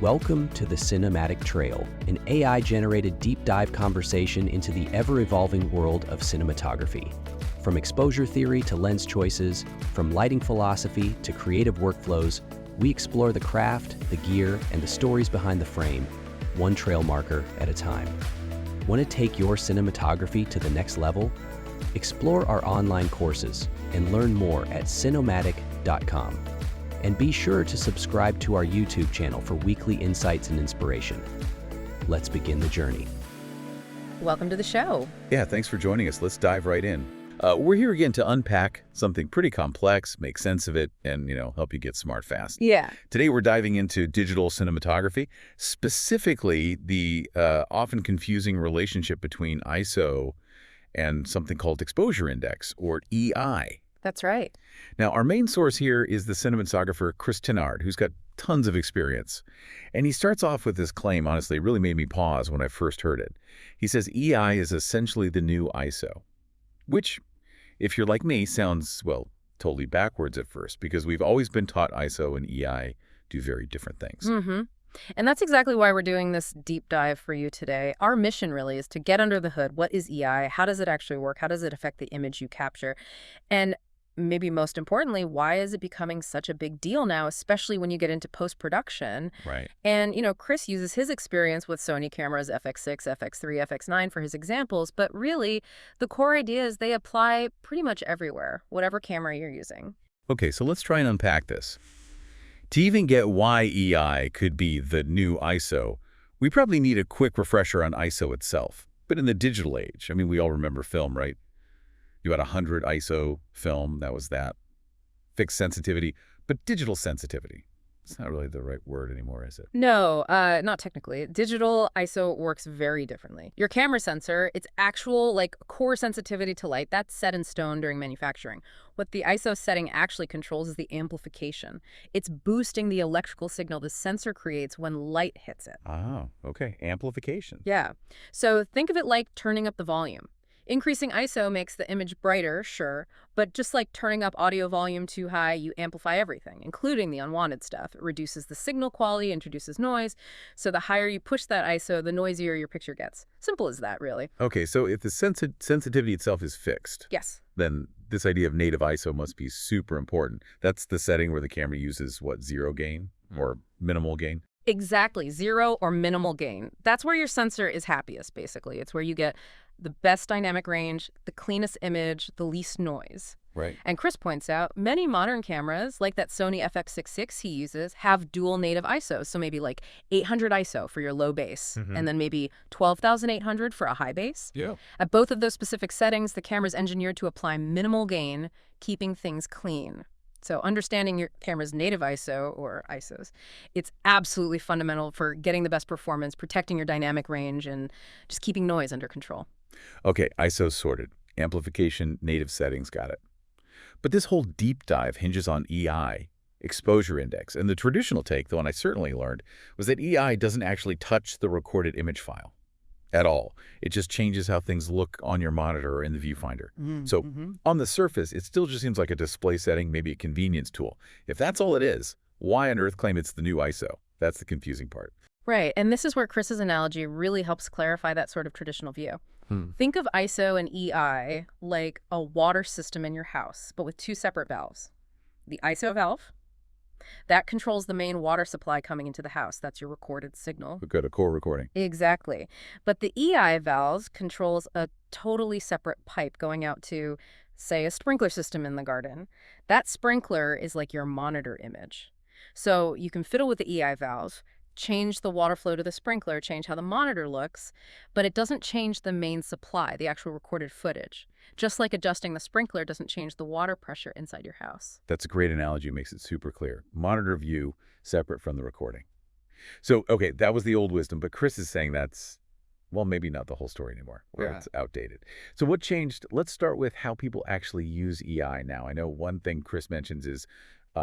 Welcome to the Cinematic Trail, an AI-generated deep dive conversation into the ever-evolving world of cinematography. From exposure theory to lens choices, from lighting philosophy to creative workflows, we explore the craft, the gear, and the stories behind the frame, one trail marker at a time. Want to take your cinematography to the next level? Explore our online courses and learn more at cinematic.com. And be sure to subscribe to our YouTube channel for weekly insights and inspiration. Let's begin the journey. Welcome to the show. Yeah, thanks for joining us. Let's dive right in. We're here again to unpack something pretty complex, make sense of it, and, help you get smart fast. Yeah. Today, we're diving into digital cinematography, specifically the often confusing relationship between ISO and something called exposure index, or EI. That's right. Now, our main source here is the cinematographer Chris Tennard, who's got tons of experience. And he starts off with this claim, honestly, it really made me pause when I first heard it. He says EI is essentially the new ISO, which, if you're like me, sounds, well, totally backwards at first, because we've always been taught ISO and EI do very different things. Mm-hmm. And that's exactly why we're doing this deep dive for you today. Our mission really is to get under the hood. What is EI? How does it actually work? How does it affect the image you capture? And maybe most importantly, why is it becoming such a big deal now, especially when you get into post-production? Right. And, Chris uses his experience with Sony cameras FX6, FX3, FX9 for his examples, but really, the core idea is they apply pretty much everywhere, whatever camera you're using. Okay, so let's try and unpack this. To even get why EI could be the new ISO, we probably need a quick refresher on ISO itself. But in the digital age, we all remember film, right? You had 100 ISO film, that was that. Fixed sensitivity, but digital sensitivity. It's not really the right word anymore, is it? No, not technically. Digital ISO works very differently. Your camera sensor, its actual core sensitivity to light, that's set in stone during manufacturing. What the ISO setting actually controls is the amplification. It's boosting the electrical signal the sensor creates when light hits it. Oh, okay. Amplification. Yeah. So think of it like turning up the volume. Increasing ISO makes the image brighter, sure, but just like turning up audio volume too high, you amplify everything, including the unwanted stuff. It reduces the signal quality, introduces noise, so the higher you push that ISO, the noisier your picture gets. Simple as that, really. Okay, so if the sensitivity itself is fixed, yes, then this idea of native ISO must be super important. That's the setting where the camera uses, zero gain or minimal gain? Exactly, zero or minimal gain. That's where your sensor is happiest, basically. It's where you get the best dynamic range, the cleanest image, the least noise. Right. And Chris points out, many modern cameras, like that Sony FX66 he uses, have dual native ISOs. So maybe 800 ISO for your low base, and then maybe 12,800 for a high base. Yeah. At both of those specific settings, the camera's engineered to apply minimal gain, keeping things clean. So understanding your camera's native ISO, or ISOs, it's absolutely fundamental for getting the best performance, protecting your dynamic range, and just keeping noise under control. Okay, ISO sorted. Amplification, native settings, got it. But this whole deep dive hinges on EI, exposure index. And the traditional take, the one I certainly learned, was that EI doesn't actually touch the recorded image file at all. It just changes how things look on your monitor or in the viewfinder. So on the surface, it still just seems like a display setting, maybe a convenience tool. If that's all it is, why on earth claim it's the new ISO? That's the confusing part. Right, and this is where Chris's analogy really helps clarify that sort of traditional view. Think of ISO and EI like a water system in your house, but with two separate valves. The ISO valve, that controls the main water supply coming into the house. That's your recorded signal. We've got a core recording. Exactly. But the EI valve controls a totally separate pipe going out to, say, a sprinkler system in the garden. That sprinkler is like your monitor image. So you can fiddle with the EI valve, change the water flow to the sprinkler, change how the monitor looks, but it doesn't change the main supply, the actual recorded footage. Just like adjusting the sprinkler doesn't change the water pressure inside your house. That's a great analogy. It makes it super clear. Monitor view separate from the recording. So, okay, that was the old wisdom, but Chris is saying that's, well, maybe not the whole story anymore, or it's outdated. So what changed? Let's start with how people actually use EI now. I know one thing Chris mentions is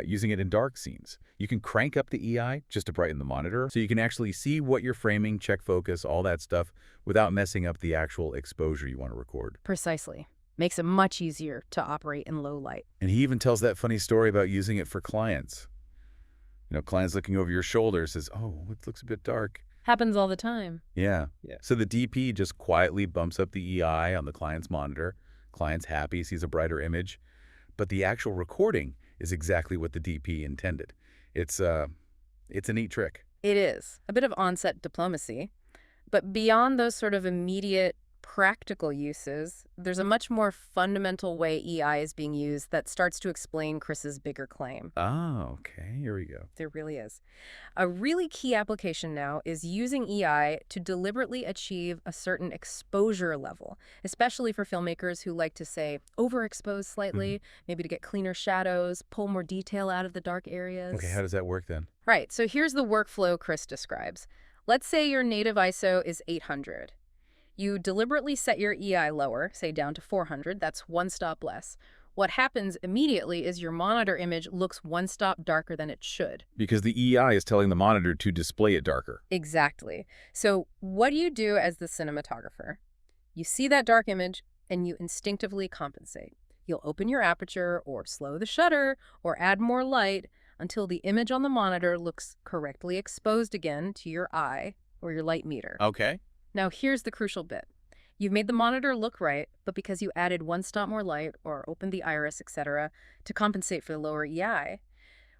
using it in dark scenes. You can crank up the EI just to brighten the monitor, so you can actually see what you're framing, check focus, all that stuff, without messing up the actual exposure you want to record. Precisely. Makes it much easier to operate in low light. And he even tells that funny story about using it for clients. Clients looking over your shoulder says, oh, it looks a bit dark. Happens all the time. Yeah. Yeah. So the DP just quietly bumps up the EI on the client's monitor. Client's happy, sees a brighter image. But the actual recording is exactly what the DP intended. It's a neat trick. It is. A bit of on-set diplomacy. But beyond those sort of immediate practical uses, there's a much more fundamental way EI is being used that starts to explain Chris's bigger claim. Oh, okay. Here we go. There really is. A really key application now is using EI to deliberately achieve a certain exposure level, especially for filmmakers who like to, say, overexpose slightly, maybe to get cleaner shadows, pull more detail out of the dark areas. Okay, how does that work then? Right, so here's the workflow Chris describes. Let's say your native ISO is 800. You deliberately set your EI lower, say down to 400, that's one stop less. What happens immediately is your monitor image looks one stop darker than it should. Because the EI is telling the monitor to display it darker. Exactly. So what do you do as the cinematographer? You see that dark image and you instinctively compensate. You'll open your aperture or slow the shutter or add more light until the image on the monitor looks correctly exposed again to your eye or your light meter. Okay. Now here's the crucial bit. You've made the monitor look right, but because you added one stop more light or opened the iris, etc., to compensate for the lower EI,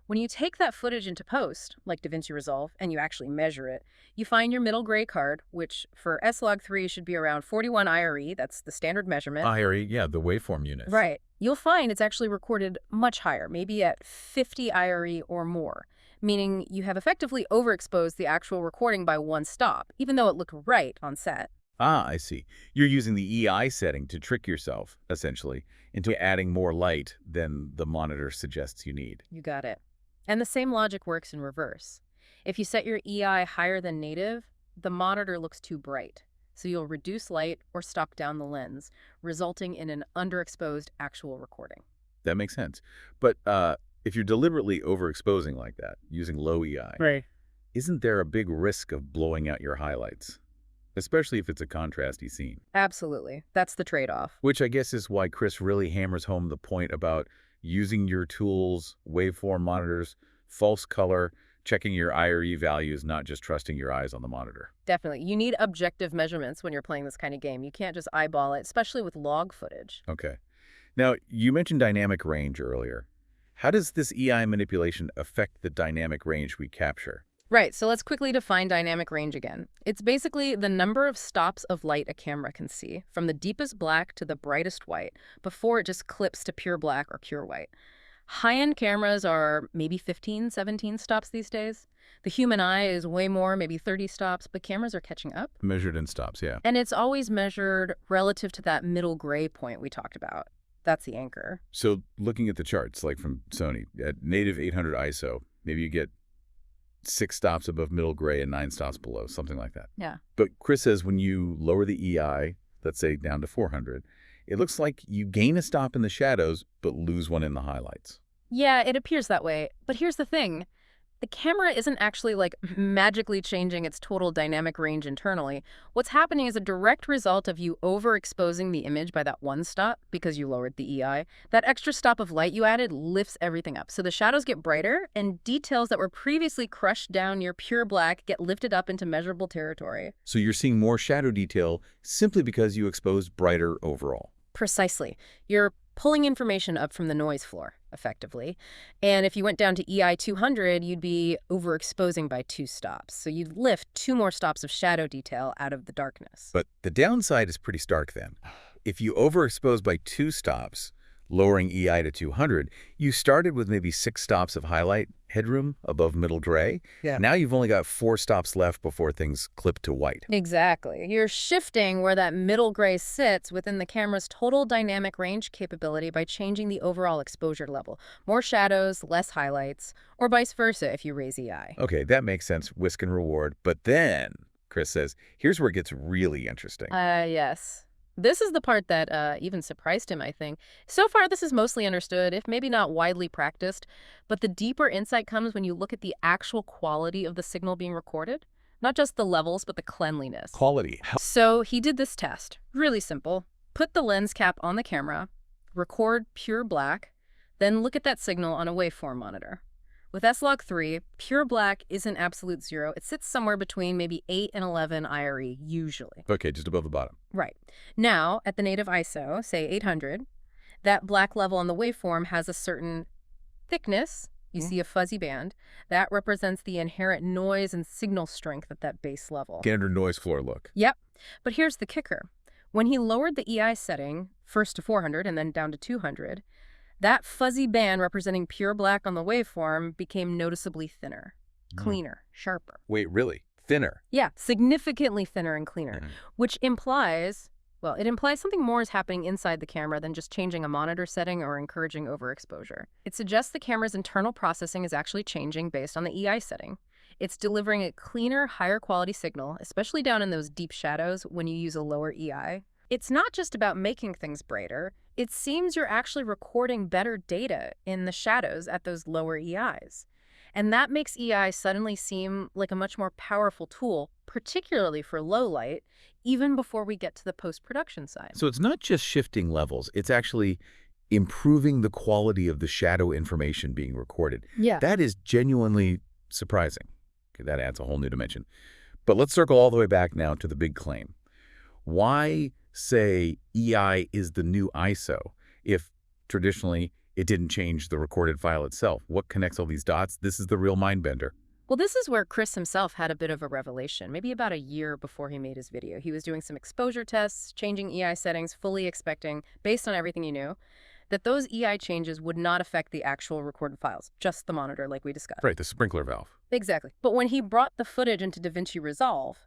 when you take that footage into post, like DaVinci Resolve, and you actually measure it, you find your middle gray card, which for S-Log3 should be around 41 IRE, that's the standard measurement. IRE, yeah, the waveform unit. Right. You'll find it's actually recorded much higher, maybe at 50 IRE or more, meaning you have effectively overexposed the actual recording by one stop, even though it looked right on set. Ah, I see. You're using the EI setting to trick yourself, essentially, into adding more light than the monitor suggests you need. You got it. And the same logic works in reverse. If you set your EI higher than native, the monitor looks too bright. So you'll reduce light or stop down the lens, resulting in an underexposed actual recording. That makes sense. But if you're deliberately overexposing like that, using low EI, Right. isn't there a big risk of blowing out your highlights? Especially if it's a contrasty scene. Absolutely. That's the trade-off. Which I guess is why Chris really hammers home the point about using your tools, waveform monitors, false color, checking your IRE values, not just trusting your eyes on the monitor. Definitely. You need objective measurements when you're playing this kind of game. You can't just eyeball it, especially with log footage. Okay. Now, you mentioned dynamic range earlier. How does this EI manipulation affect the dynamic range we capture? Right, so let's quickly define dynamic range again. It's basically the number of stops of light a camera can see, from the deepest black to the brightest white, before it just clips to pure black or pure white. High-end cameras are maybe 15, 17 stops these days. The human eye is way more, maybe 30 stops, but cameras are catching up. Measured in stops, yeah. And it's always measured relative to that middle gray point we talked about. That's the anchor. So looking at the charts, like from Sony, at native 800 ISO, maybe you get 6 stops above middle gray and 9 stops below, something like that. Yeah. But Chris says when you lower the EI, let's say down to 400, it looks like you gain a stop in the shadows, but lose one in the highlights. Yeah, it appears that way. But here's the thing. The camera isn't actually magically changing its total dynamic range internally. What's happening is a direct result of you overexposing the image by that one stop because you lowered the EI. That extra stop of light you added lifts everything up. So the shadows get brighter and details that were previously crushed down near pure black get lifted up into measurable territory. So you're seeing more shadow detail simply because you exposed brighter overall. Precisely. You're pulling information up from the noise floor, effectively. And if you went down to EI 200, you'd be overexposing by 2 stops. So you'd lift 2 more stops of shadow detail out of the darkness. But the downside is pretty stark then. If you overexpose by 2 stops, lowering EI to 200, you started with maybe 6 stops of highlight headroom above middle gray. Yeah. Now you've only got 4 stops left before things clip to white. Exactly. You're shifting where that middle gray sits within the camera's total dynamic range capability by changing the overall exposure level. More shadows, less highlights, or vice versa if you raise EI. Okay, that makes sense, risk and reward. But then, Chris says, here's where it gets really interesting. Yes. This is the part that even surprised him, I think. So far, this is mostly understood, if maybe not widely practiced, but the deeper insight comes when you look at the actual quality of the signal being recorded. Not just the levels, but the cleanliness. Quality. So he did this test. Really simple. Put the lens cap on the camera, record pure black, then look at that signal on a waveform monitor. With S-Log3, pure black isn't absolute zero. It sits somewhere between maybe 8 and 11 IRE, usually. Okay, just above the bottom. Right. Now, at the native ISO, say 800, that black level on the waveform has a certain thickness. You see a fuzzy band. That represents the inherent noise and signal strength at that base level. Standard noise floor look. Yep. But here's the kicker. When he lowered the EI setting, first to 400 and then down to 200, that fuzzy band representing pure black on the waveform became noticeably thinner, cleaner, sharper. Wait, really? Thinner? Yeah, significantly thinner and cleaner, which implies, well, it implies something more is happening inside the camera than just changing a monitor setting or encouraging overexposure. It suggests the camera's internal processing is actually changing based on the EI setting. It's delivering a cleaner, higher quality signal, especially down in those deep shadows when you use a lower EI. It's not just about making things brighter. It seems you're actually recording better data in the shadows at those lower EIs. And that makes EI suddenly seem like a much more powerful tool, particularly for low light, even before we get to the post-production side. So it's not just shifting levels, it's actually improving the quality of the shadow information being recorded. Yeah. That is genuinely surprising. Okay, that adds a whole new dimension. But let's circle all the way back now to the big claim. Why say EI is the new ISO if traditionally it didn't change the recorded file itself? What connects all these dots? This is the real mind bender. Well, this is where Chris himself had a bit of a revelation, maybe about a year before he made his video. He was doing some exposure tests, changing EI settings, fully expecting, based on everything he knew, that those EI changes would not affect the actual recorded files, just the monitor like we discussed. Right, the sprinkler valve. Exactly. But when he brought the footage into DaVinci Resolve,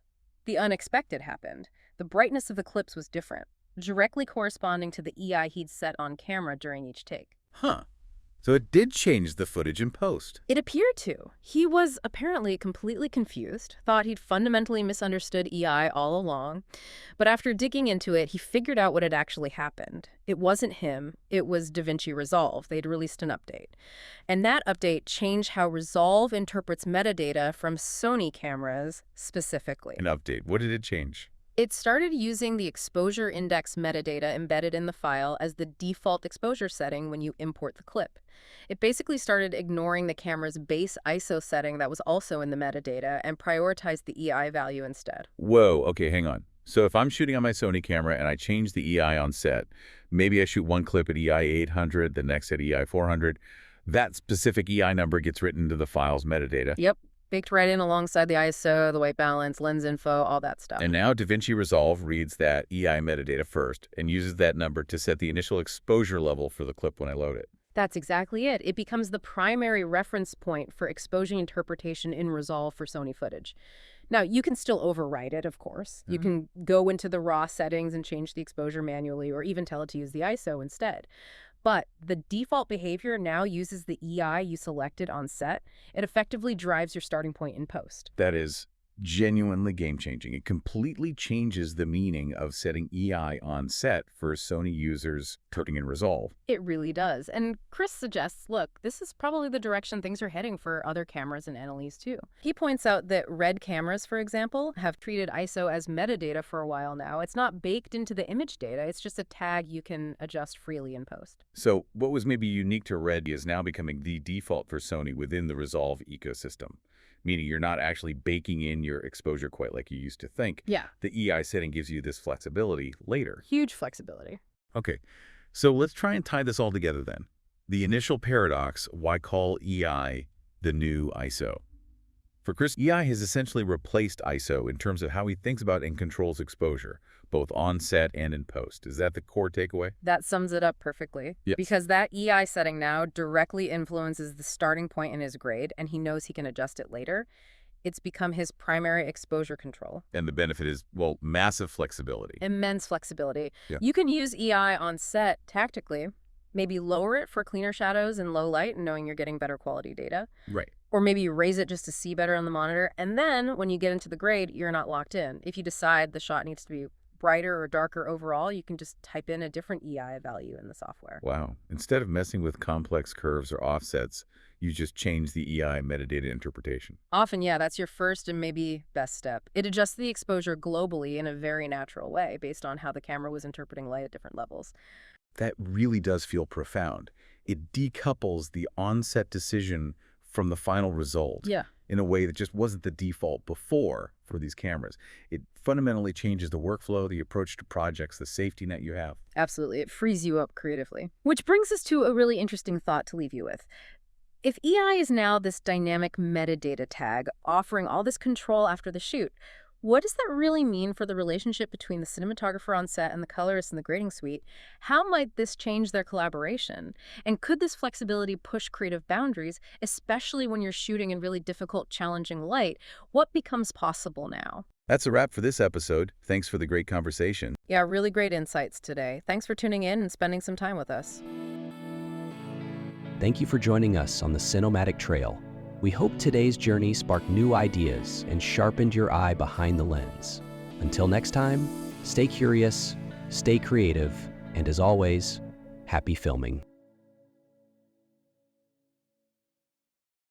the unexpected happened. The brightness of the clips was different, directly corresponding to the EI he'd set on camera during each take. Huh. So it did change the footage in post. It appeared to. He was apparently completely confused, thought he'd fundamentally misunderstood EI all along. But after digging into it, he figured out what had actually happened. It wasn't him, it was DaVinci Resolve. They'd released an update. And that update changed how Resolve interprets metadata from Sony cameras specifically. An update. What did it change? It started using the exposure index metadata embedded in the file as the default exposure setting when you import the clip. It basically started ignoring the camera's base ISO setting that was also in the metadata and prioritized the EI value instead. Whoa, okay, hang on. So if I'm shooting on my Sony camera and I change the EI on set, maybe I shoot one clip at EI 800, the next at EI 400, that specific EI number gets written into the file's metadata. Yep. Baked right in alongside the ISO, the white balance, lens info, all that stuff. And now DaVinci Resolve reads that EI metadata first and uses that number to set the initial exposure level for the clip when I load it. That's exactly it. It becomes the primary reference point for exposure interpretation in Resolve for Sony footage. Now, you can still override it, of course. You can go into the raw settings and change the exposure manually or even tell it to use the ISO instead. But the default behavior now uses the EI you selected on set. It effectively drives your starting point in post. That is genuinely game-changing. It completely changes the meaning of setting EI on set for Sony users coding in Resolve. It really does. And Chris suggests, look, this is probably the direction things are heading for other cameras and NLEs too. He points out that RED cameras, for example, have treated ISO as metadata for a while now. It's not baked into the image data. It's just a tag you can adjust freely in post. So what was maybe unique to RED is now becoming the default for Sony within the Resolve ecosystem, meaning you're not actually baking in your exposure quite like you used to think. Yeah. The EI setting gives you this flexibility later. Huge flexibility. Okay, so let's try and tie this all together then. The initial paradox, why call EI the new ISO? For Chris, EI has essentially replaced ISO in terms of how he thinks about and controls exposure, both on set and in post. Is that the core takeaway? That sums it up perfectly. Yes. Because that EI setting now directly influences the starting point in his grade, and he knows he can adjust it later. It's become his primary exposure control. And the benefit is, well, massive flexibility. Immense flexibility. Yeah. You can use EI on set tactically, maybe lower it for cleaner shadows and low light, knowing you're getting better quality data. Right. Or maybe raise it just to see better on the monitor. And then when you get into the grade, you're not locked in. If you decide the shot needs to be brighter or darker overall, you can just type in a different EI value in the software. Wow. Instead of messing with complex curves or offsets, you just change the EI metadata interpretation. Often, yeah, that's your first and maybe best step. It adjusts the exposure globally in a very natural way based on how the camera was interpreting light at different levels. That really does feel profound. It decouples the onset decision from the final result Yeah. in a way that just wasn't the default before for these cameras. It fundamentally changes the workflow, the approach to projects, the safety net you have. Absolutely. It frees you up creatively. Which brings us to a really interesting thought to leave you with. If EI is now this dynamic metadata tag offering all this control after the shoot, what does that really mean for the relationship between the cinematographer on set and the colorist in the grading suite? How might this change their collaboration? And could this flexibility push creative boundaries, especially when you're shooting in really difficult, challenging light? What becomes possible now? That's a wrap for this episode. Thanks for the great conversation. Yeah, really great insights today. Thanks for tuning in and spending some time with us. Thank you for joining us on the Cinematic Trail. We hope today's journey sparked new ideas and sharpened your eye behind the lens. Until next time, stay curious, stay creative, and as always, happy filming.